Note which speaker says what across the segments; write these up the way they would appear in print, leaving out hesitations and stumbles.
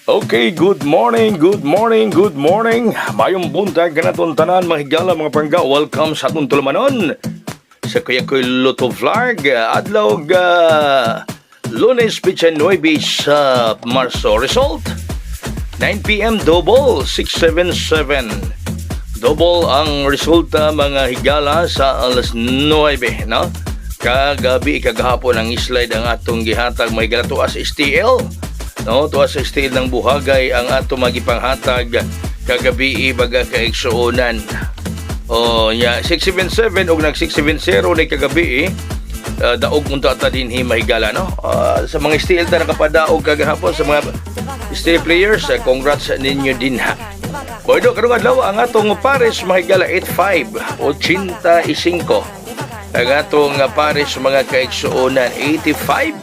Speaker 1: Okay, good morning. Mayong buntag kanaton tanan mga higala mga pangga. Welcome sa atong tulumanon sa Kuya Koy Luto Vlog. Adlaw Lunes Pizza 9 sa Marso. Result 9 PM double 677. Double ang resulta mga higala sa alas 9, no? Kagabi kagahapon ang slide ang atong gihatag mga higala tuas STL. No, tuwa sa style ng buhagay ang ato magipanghatag kagabi baga kaigsuonan. O nya 677 og nag 670 ni kagabi daog unta ta dinhi mahigala, no. Sa mga style ta nakapadaog kagahapon sa mga style players, congrats ninyo din ha. Boydo karong adlaw ang atong pares mahigala 85. Ang atong pares mga kaigsuonan 85.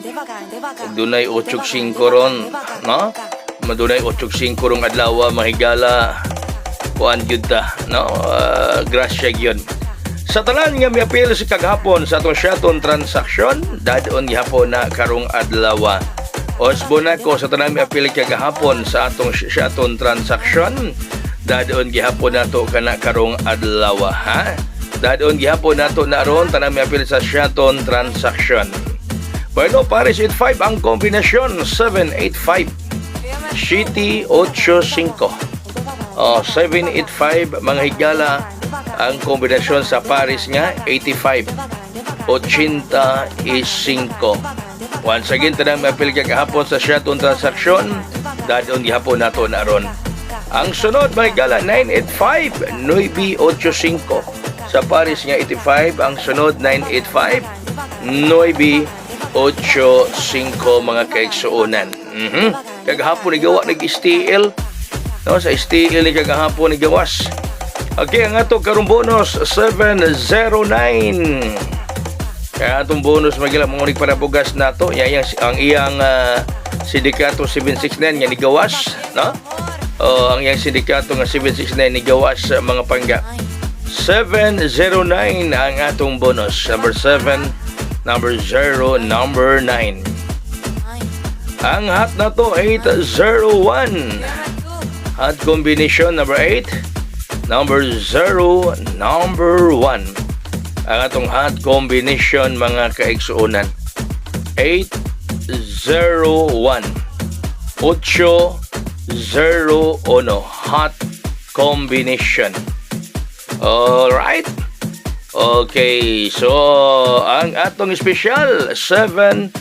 Speaker 1: Dunay 85 ron, no? Madunay 85 rong adlaw mahigala kuan gyud ta, no? Grasya gyud. Sa tanan nga miapil sa kagahapon sa atong shaton transaction, dadon gihapon na karong adlaw. Osbona ko sa tanan miapil kagahapon sa atong shaton transaction, dadon gihapon nato kana karong adlaw, ha? Dadon gihapon nato na ron tanan miapil sa shaton transaction. Bueno, Paris 85 ang kombinasyon 785. City 85. 785 mga higala ang kombinasyon sa Paris nga 85. 85. Once again, tanang mapil kahapon sa shaton transaksyon, dadon gihapon nato na ron. Ang sunod mga higala 985, 985. Sa Paris nga 85, ang sunod 985, 985 mga kaigsuonan. Kagahapon nigawa nag-STL, no, sa STL ni kagahapon nigawas. Okay, ang ato karong bonus 709. Kaya atong bonus magila mangunig para bugas nato ang iyang sindikato 769 nga nigawas, no? Ang iyang sindikato nga 769 nigawas mga pangga. 709 ang atong bonus. Number 7, number 0, number 9. Ang hot na to 801. Hot combination number 8, number 0, number 1. Ang atong hot combination mga kaigsuonan 801. 801 hot combination. Alright. Okay, so ang atong special 701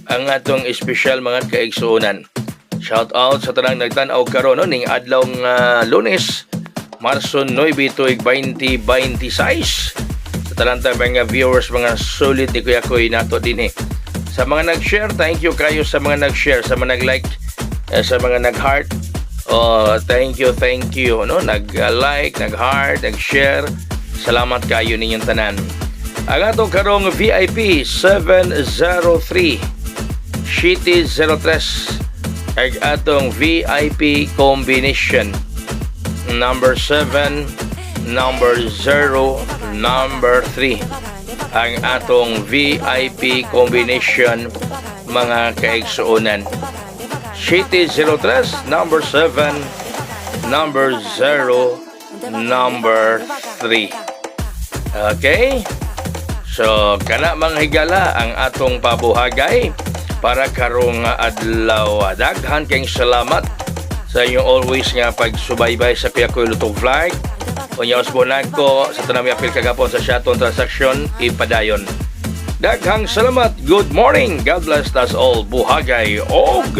Speaker 1: ang atong special mga kaigsuonan. Shout out sa tanang nagtan-aw karon ning adlaw nga Lunes, Marso 9 tuig 2026. Sa tanang mga viewers, mga solid ni Kuya Koy nato dinhi. Sa mga nag-share, thank you kayo sa mga nag-share, sa mga nag-like, sa mga nag-heart. Thank you, no? Nag-like, nag-heart, nag-share. Salamat kayo ninyong tanan. Ang atong karong VIP 703, City 03. Ang atong VIP combination number 7, number 0, number 3. Ang atong VIP combination mga kaigsuonan. City 03, number 7, number 0, number 3. Okay? So, kana mga higala ang atong pabuhagay para karong adlaw. Daghan kayong salamat sa inyong always nga pagsubaybay sa Kuya Koy Luto Vlog. Unyos bonag ko sa tanang apil kagapon sa shaton transaction ipadayon. Daghang salamat. Good morning. God bless us all. Buhagay og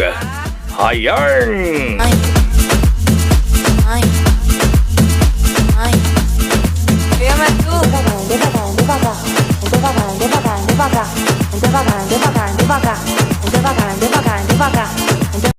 Speaker 1: hayarn.
Speaker 2: Devagar, devagar, devagar, devagar, devagar, devagar, devagar, devagar.